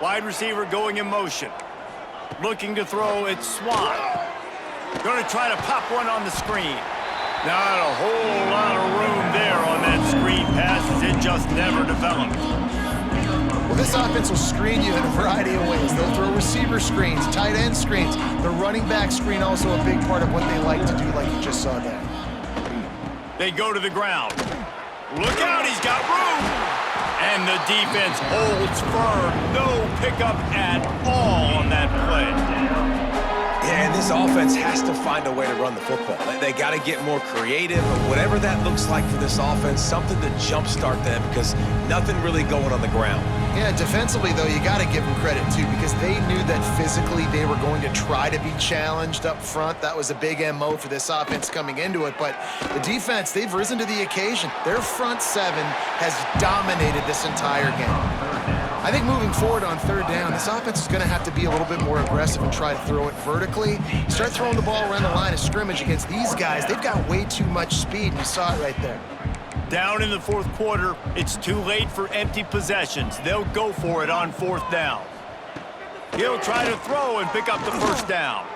Wide receiver going in motion. Looking to throw, it's Swann. Going to try to pop one on the screen. Not a whole lot of room there on that screen pass as it just never developed. Well, this offense will screen you in a variety of ways. They'll throw receiver screens, tight end screens. The running back screen also a big part of what they like to do, like you just saw there. They go to the ground. Look out, he's got room. And the defense holds firm. No pickup at all on that play. Yeah, and this offense has to find a way to run the football. They got to get more creative, or whatever that looks like for this offense, something to jumpstart them because nothing really going on the ground. Yeah, defensively, though, you got to give them credit, too, because they knew that physically they were going to try to be challenged up front. That was a big MO for this offense coming into it. But the defense, they've risen to the occasion. Their front seven has dominated this entire game. I think moving forward on third down, this offense is going to have to be a little bit more aggressive and try to throw it vertically. Start throwing the ball around the line of scrimmage against these guys. They've got way too much speed, and you saw it right there. Down in the fourth quarter, it's too late for empty possessions. They'll go for it on fourth down. He'll try to throw and pick up the first down.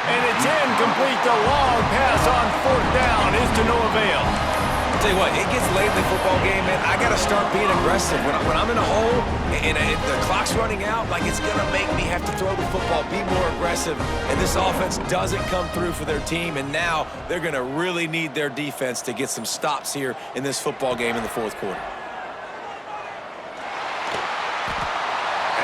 And it's incomplete. The long pass on fourth down is to no avail. Tell you what, it gets late in the football game, man. I got to start being aggressive. When I'm in a hole and the clock's running out, like, it's going to make me have to throw the football, be more aggressive. And this offense doesn't come through for their team, and now they're going to really need their defense to get some stops here in this football game in the fourth quarter.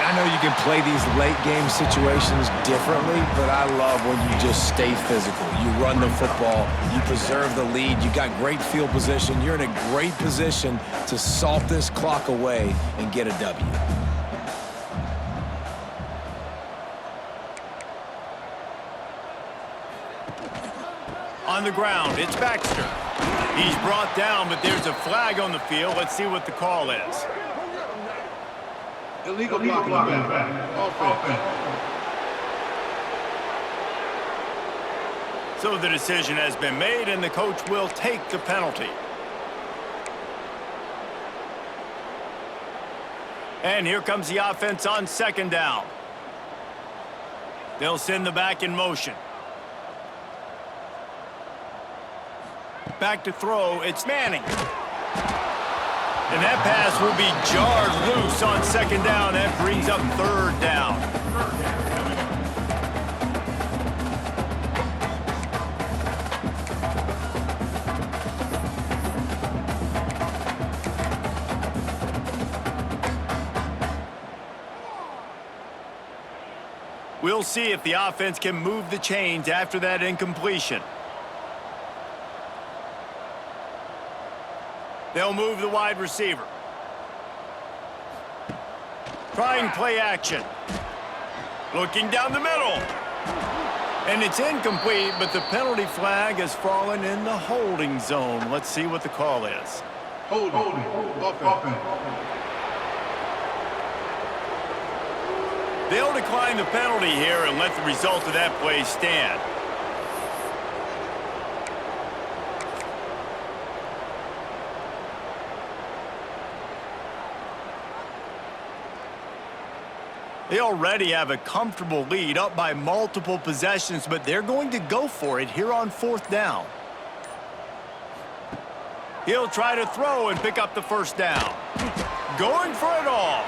I know you can play these late game situations differently, but I love when you just stay physical. You run the football, you preserve the lead, you got great field position. You're in a great position to salt this clock away and get a W. On the ground, it's Baxter. He's brought down, but there's a flag on the field. Let's see what the call is. Illegal blocking back. Offense. So the decision has been made, and the coach will take the penalty. And here comes the offense on second down. They'll send the back in motion. Back to throw, it's Manning. And that pass will be jarred loose on second down. That brings up third down. We'll see if the offense can move the chains after that incompletion. They'll move the wide receiver. Trying play action. Looking down the middle. And it's incomplete, but the penalty flag has fallen in the holding zone. Let's see what the call is. Holding. Offense. They'll decline the penalty here and let the result of that play stand. They already have a comfortable lead, up by multiple possessions, but they're going to go for it here on fourth down. He'll try to throw and pick up the first down. Going for it all.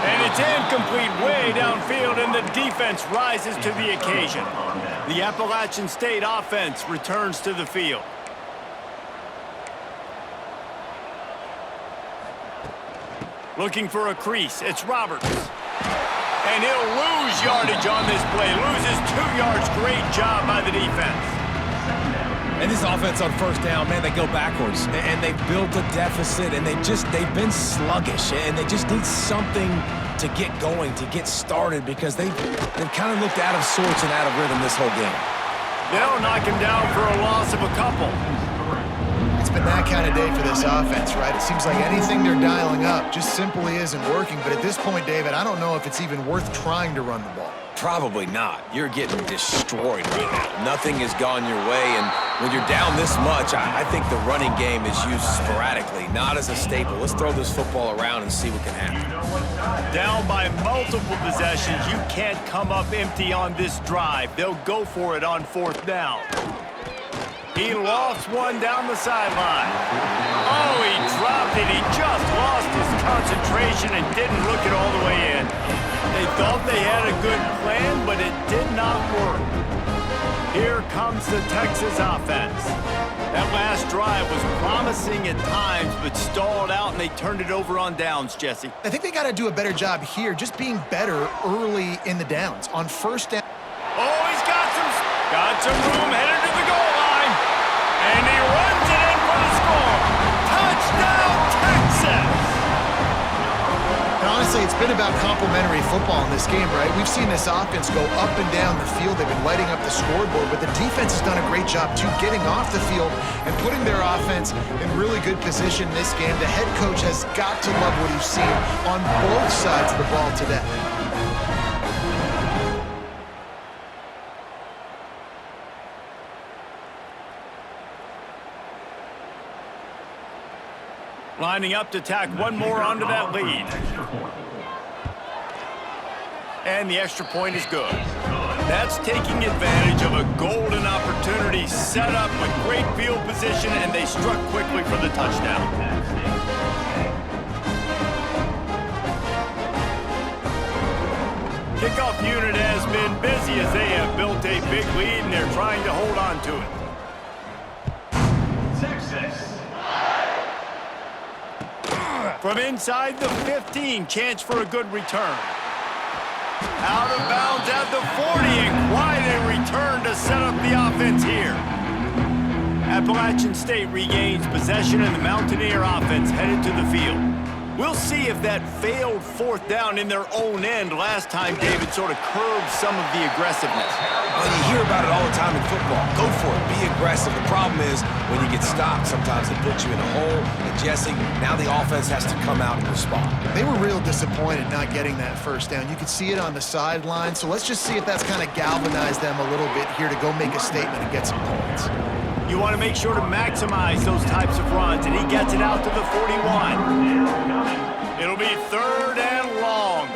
And it's incomplete way downfield, and the defense rises to the occasion. The Appalachian State offense returns to the field. Looking for a crease, it's Roberts. And he'll lose yardage on this play. Loses 2 yards. Great job by the defense. And this offense on first down, man, they go backwards. And they've built a deficit, and they've been sluggish. And they just need something to get going, to get started, because they've kind of looked out of sorts and out of rhythm this whole game. They'll knock him down for a loss of a couple. It's been that kind of day for this offense, right? It seems like anything they're dialing up just simply isn't working. But at this point, David, I don't know if it's even worth trying to run the ball. Probably not. You're getting destroyed right now. Nothing has gone your way, and when you're down this much, I think the running game is used sporadically, not as a staple. Let's throw this football around and see what can happen. Down by multiple possessions, you can't come up empty on this drive. They'll go for it on 4th down. He lost one down the sideline. Oh, he dropped it. He just lost his concentration and didn't look it all the way in. They thought they had a good plan, but it did not work. Here comes the Texas offense. That last drive was promising at times, but stalled out, and they turned it over on downs, Jesse. I think they got to do a better job here, just being better early in the downs. On 1st down. Oh, he's got some room headed to the goal line. And he runs it in for the score. Touchdown, Texas! And honestly, it's been about complementary football in this game, right? We've seen this offense go up and down the field. They've been lighting up the scoreboard, but the defense has done a great job, too, getting off the field and putting their offense in really good position in this game. The head coach has got to love what he's seen on both sides of the ball today. Lining up to tack one more onto that lead. And the extra point is good. That's taking advantage of a golden opportunity set up with great field position, and they struck quickly for the touchdown. Kickoff unit has been busy as they have built a big lead, and they're trying to hold on to it. From inside the 15, chance for a good return. Out of bounds at the 40, and quite a return to set up the offense here. Appalachian State regains possession, and the Mountaineer offense headed to the field. We'll see if that failed 4th down in their own end last time David sort of curbed some of the aggressiveness. Well, you hear about it all the time in football. Go for it. Be aggressive. The problem is when you get stopped, sometimes it puts you in a hole. And Jesse, now the offense has to come out and respond. They were real disappointed not getting that 1st down. You could see it on the sideline. So let's just see if that's kind of galvanized them a little bit here to go make a statement and get some points. You want to make sure to maximize those types of runs, and he gets it out to the 41. It'll be 3rd and long.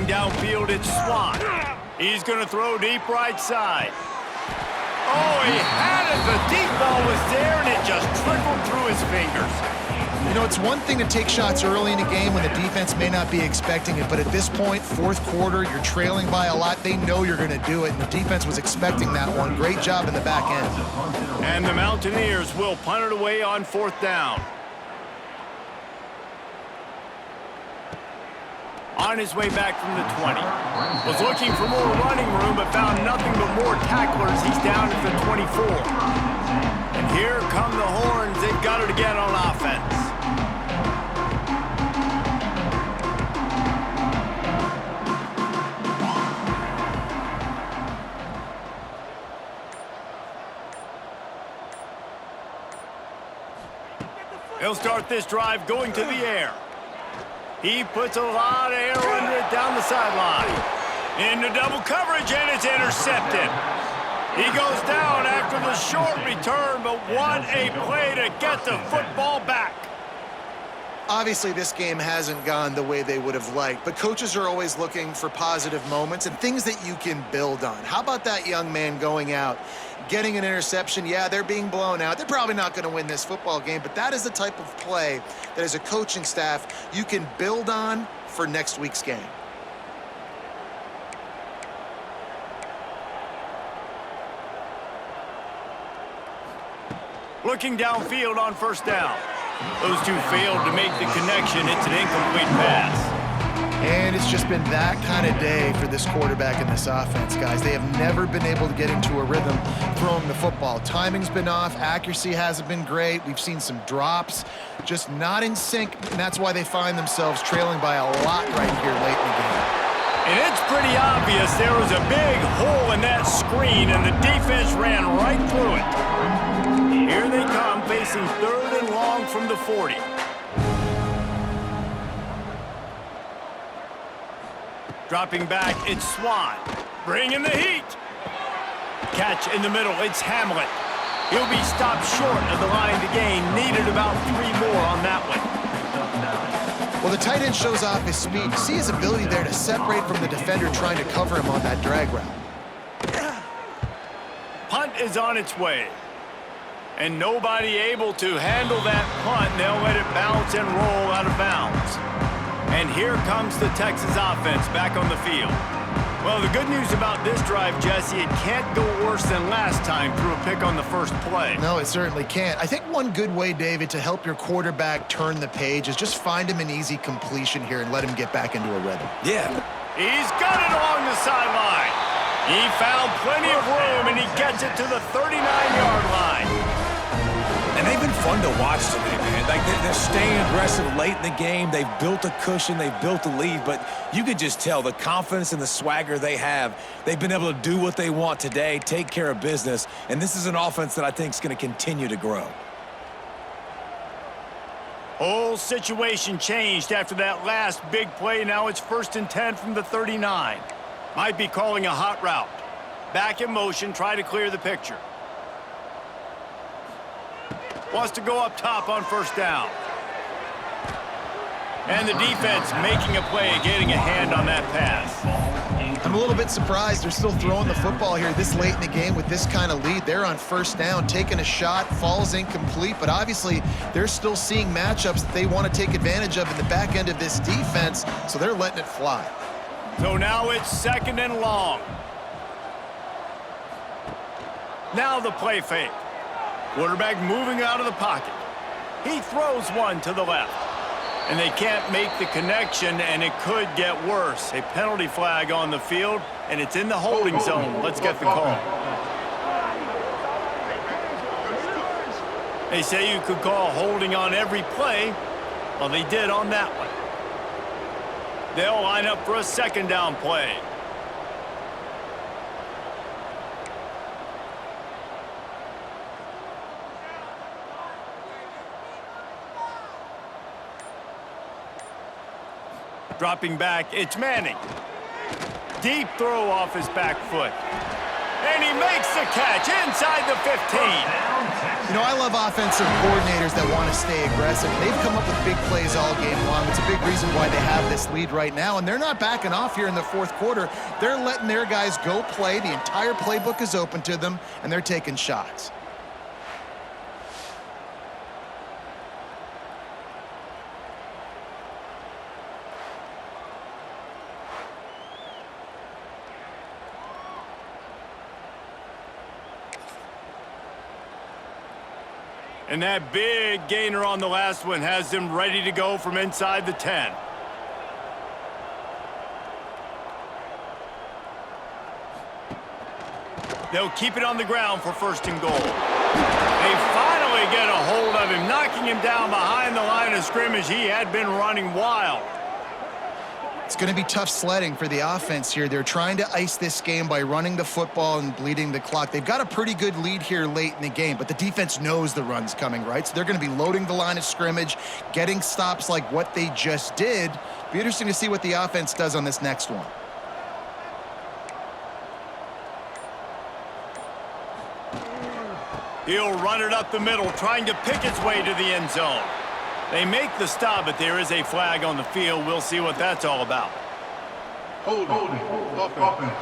Going downfield, it's Swan. He's going to throw deep right side. Oh, he had it. The deep ball was there, and it just trickled through his fingers. You know, it's one thing to take shots early in a game when the defense may not be expecting it, but at this point, fourth quarter, you're trailing by a lot. They know you're going to do it, and the defense was expecting that one. Great job in the back end. And the Mountaineers will punt it away on fourth down. On his way back from the 20. Was looking for more running room, but found nothing but more tacklers. He's down at the 24. And here come the horns. They've got it again on offense. He'll start this drive going to the air. He puts a lot of air under it down the sideline. Into double coverage, and it's intercepted. He goes down after the short return, but what a play to get the football back. Obviously, this game hasn't gone the way they would have liked, but coaches are always looking for positive moments and things that you can build on. How about that young man going out, getting an interception? Yeah, they're being blown out. They're probably not going to win this football game, but that is the type of play that as a coaching staff you can build on for next week's game. Looking downfield on first down. Those two failed to make the connection. It's an incomplete pass. And it's just been that kind of day for this quarterback and this offense, guys. They have never been able to get into a rhythm throwing the football. Timing's been off. Accuracy hasn't been great. We've seen some drops, just not in sync, and that's why they find themselves trailing by a lot right here late in the game. And it's pretty obvious there was a big hole in that screen, and the defense ran right through it. Here they come, facing third and long from the 40. Dropping back, it's Swan. Bringing the heat. Catch in the middle, it's Hamlet. He'll be stopped short of the line to gain. Needed about 3 more on that one. Well, the tight end shows off his speed. You see his ability there to separate from the defender trying to cover him on that drag route. Punt is on its way. And nobody able to handle that punt. They'll let it bounce and roll out of bounds. And here comes the Texas offense back on the field. Well, the good news about this drive, Jesse, it can't go worse than last time through a pick on the first play. No, it certainly can't. I think one good way, David, to help your quarterback turn the page is just find him an easy completion here and let him get back into a rhythm. Yeah. He's got it along the sideline. He found plenty of room, and he gets it to the 39-yard line. And they've been fun to watch today, man. Like, they're staying aggressive late in the game. They've built a cushion. They've built a lead. But you could just tell the confidence and the swagger they have. They've been able to do what they want today, take care of business. And this is an offense that I think is going to continue to grow. Whole situation changed after that last big play. Now it's 1st and 10 from the 39. Might be calling a hot route. Back in motion, try to clear the picture. Wants to go up top on first down. And the defense making a play, getting a hand on that pass. I'm a little bit surprised they're still throwing the football here this late in the game with this kind of lead. They're on first down, taking a shot, falls incomplete, but obviously they're still seeing matchups that they want to take advantage of in the back end of this defense, so they're letting it fly. So now it's 2nd and long. Now the play fake. Quarterback moving out of the pocket. He throws one to the left. And they can't make the connection, and it could get worse. A penalty flag on the field, and it's in the holding zone. Let's get the call. They say you could call holding on every play. Well, they did on that one. They'll line up for a 2nd down play. Dropping back, it's Manning. Deep throw off his back foot. And he makes the catch inside the 15. You know, I love offensive coordinators that want to stay aggressive. They've come up with big plays all game long. It's a big reason why they have this lead right now, and they're not backing off here in the fourth quarter. They're letting their guys go play. The entire playbook is open to them, and they're taking shots. And that big gainer on the last one has them ready to go from inside the 10. They'll keep it on the ground for first and goal. They finally get a hold of him, knocking him down behind the line of scrimmage. He had been running wild. It's going to be tough sledding for the offense here. They're trying to ice this game by running the football and bleeding the clock. They've got a pretty good lead here late in the game, but the defense knows the run's coming, right? So they're going to be loading the line of scrimmage, getting stops like what they just did. Be interesting to see what the offense does on this next one. He'll run it up the middle, trying to pick its way to the end zone. They make the stop, but there is a flag on the field. We'll see what that's all about. Holding. Offense.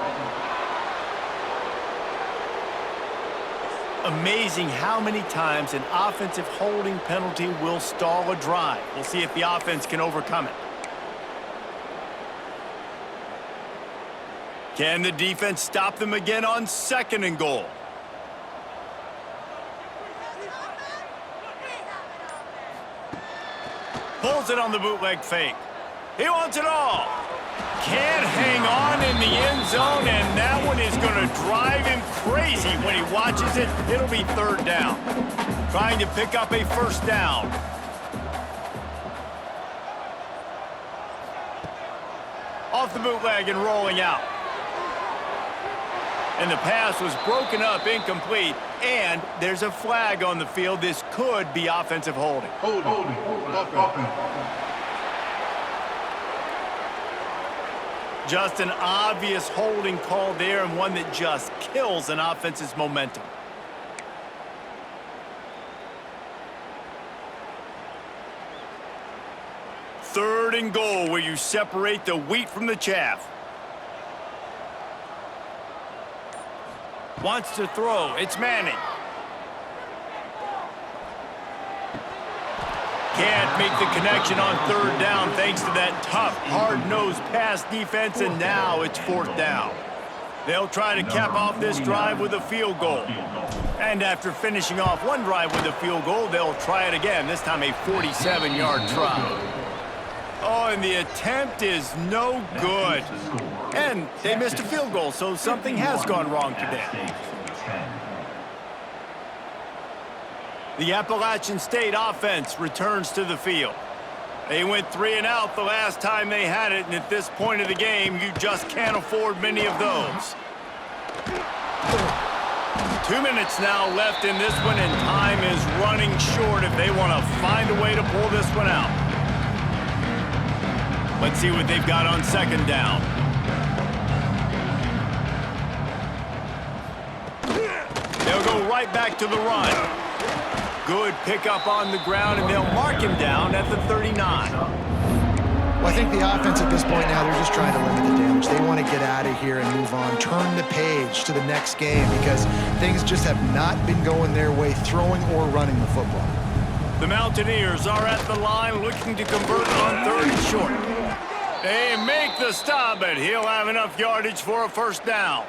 Amazing how many times an offensive holding penalty will stall a drive. We'll see if the offense can overcome it. Can the defense stop them again on second and goal? Pulls it on the bootleg fake. He wants it all. Can't hang on in the end zone, and that one is going to drive him crazy when he watches it. It'll be third down. Trying to pick up a first down. Off the bootleg and rolling out. And the pass was broken up, incomplete, and there's a flag on the field. This could be offensive holding. Holding. Offense. Just an obvious holding call there, and one that just kills an offense's momentum. Third and goal, where you separate the wheat from the chaff. Wants to throw. It's Manning. Can't make the connection on third down thanks to that tough, hard-nosed pass defense, and now it's fourth down. They'll try to cap off this drive with a field goal. And after finishing off one drive with a field goal, they'll try it again, this time a 47-yard try. Oh, and the attempt is no good. And they missed a field goal, so something has gone wrong today. The Appalachian State offense returns to the field. They went 3 and out the last time they had it, and at this point of the game, you just can't afford many of those. 2 minutes now left in this one, and time is running short if they want to find a way to pull this one out. Let's see what they've got on second down. They'll go right back to the run. Good pickup on the ground, and they'll mark him down at the 39. Well, I think the offense at this point now, they're just trying to limit the damage. They want to get out of here and move on, turn the page to the next game because things just have not been going their way, throwing or running the football. The Mountaineers are at the line looking to convert on third and short. They make the stop, but he'll have enough yardage for a first down.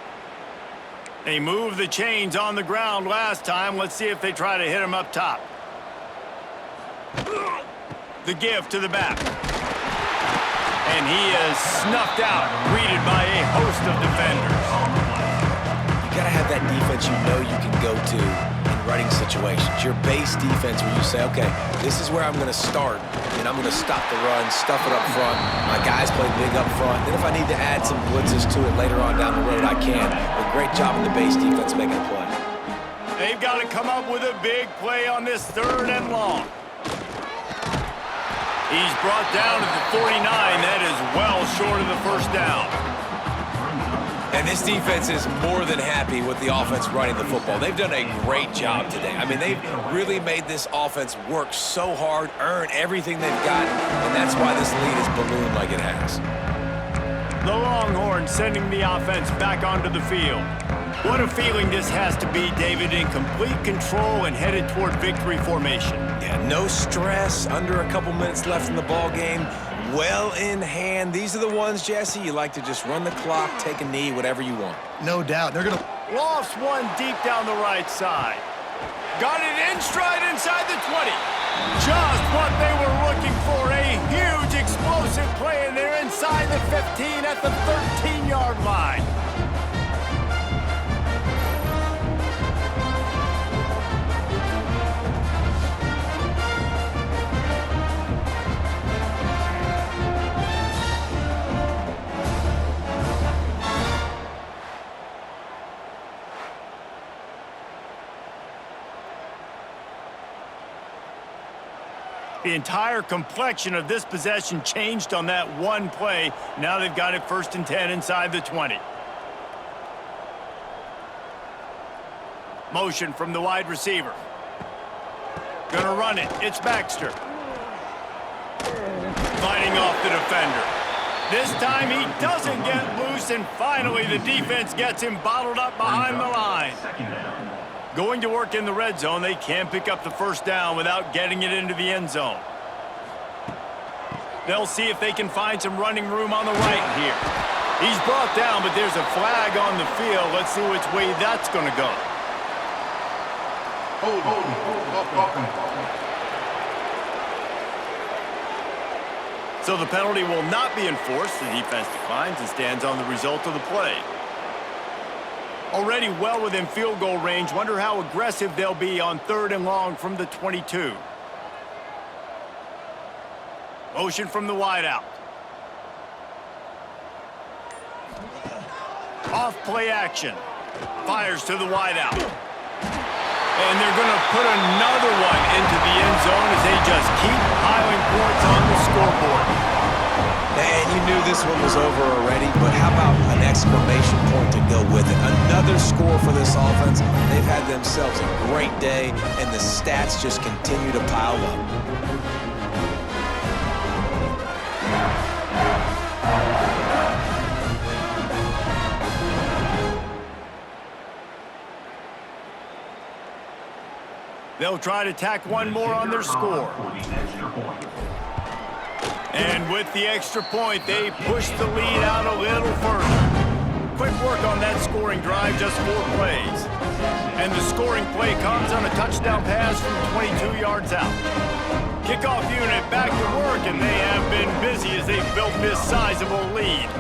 They moved the chains on the ground last time. Let's see if they try to hit him up top. The give to the back. And he is snuffed out, greeted by a host of defenders. You got to have that defense you know you can go to in running situations. Your base defense where you say, okay, this is where I'm going to start, and I'm going to stop the run, stuff it up front. My guys play big up front. Then if I need to add some blitzes to it later on down the road, I can. But great job in the base defense making a play. They've got to come up with a big play on this third and long. He's brought down to the 49. That is well short of the first down. And And this defense is more than happy with the offense running the football. They've done a great job today. I mean, they've really made this offense work so hard, earn everything they've got, and that's why this lead is ballooned like it has. The Longhorns sending the offense back onto the field. What a feeling this has to be, David, in complete control and headed toward victory formation. Yeah, no stress, under a couple minutes left in the ball game, well in hand. These are the ones, Jesse, you like to just run the clock, take a knee, whatever you want. No doubt. They're going to... Lost one deep down the right side. Got it in stride inside the 20. Just what they were looking for, a huge explosive play, and they're inside the 15 at the 13-yard line. The entire complexion of this possession changed on that one play. Now they've got it 1st and 10 inside the 20. Motion from the wide receiver. Gonna run it. It's Baxter. Fighting off the defender. This time he doesn't get loose, and finally the defense gets him bottled up behind the line. Going to work in the red zone, they can't pick up the 1st down without getting it into the end zone. They'll see if they can find some running room on the right here. He's brought down, but there's a flag on the field. Let's see which way that's going to go. So the penalty will not be enforced. The defense declines and stands on the result of the play. Already well within field goal range. Wonder how aggressive they'll be on 3rd and long from the 22. Motion from the wideout. Off play action. Fires to the wideout. And they're going to put another one into the end zone as they just keep piling points on the scoreboard. And you knew this one was over already, but how about an exclamation point to go with it? Another score for this offense. They've had themselves a great day, and the stats just continue to pile up. They'll try to tack one more on their score. And with the extra point, they push the lead out a little further. Quick work on that scoring drive, just 4 plays. And the scoring play comes on a touchdown pass from 22 yards out. Kickoff unit back to work, and they have been busy as they've built this sizable lead.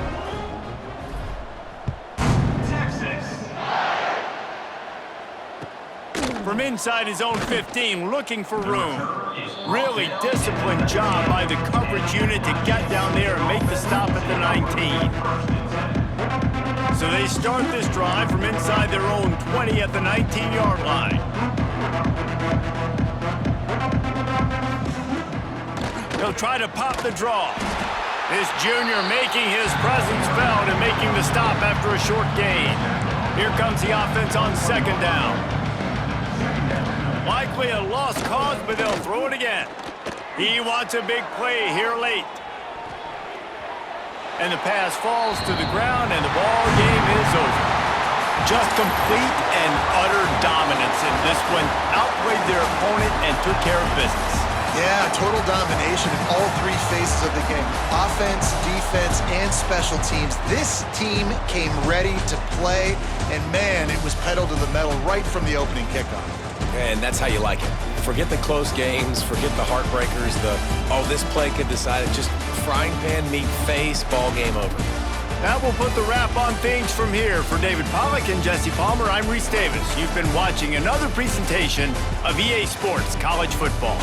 From inside his own 15, looking for room. Really disciplined job by the coverage unit to get down there and make the stop at the 19. So they start this drive from inside their own 20 at the 19-yard line. They'll try to pop the draw. This junior making his presence felt and making the stop after a short gain. Here comes the offense on 2nd down. Likely a lost cause, but they'll throw it again. He wants a big play here late. And the pass falls to the ground, and the ball game is over. Just complete and utter dominance in this one. Outplayed their opponent and took care of business. Yeah, total domination in all 3 phases of the game. Offense, defense, and special teams. This team came ready to play, and man, it was pedal to the metal right from the opening kickoff. And that's how you like it. Forget the close games, forget the heartbreakers, this play could decide it. Just frying pan, meat face, ball game over. That will put the wrap on things from here. For David Pollack and Jesse Palmer, I'm Reese Davis. You've been watching another presentation of EA Sports College Football.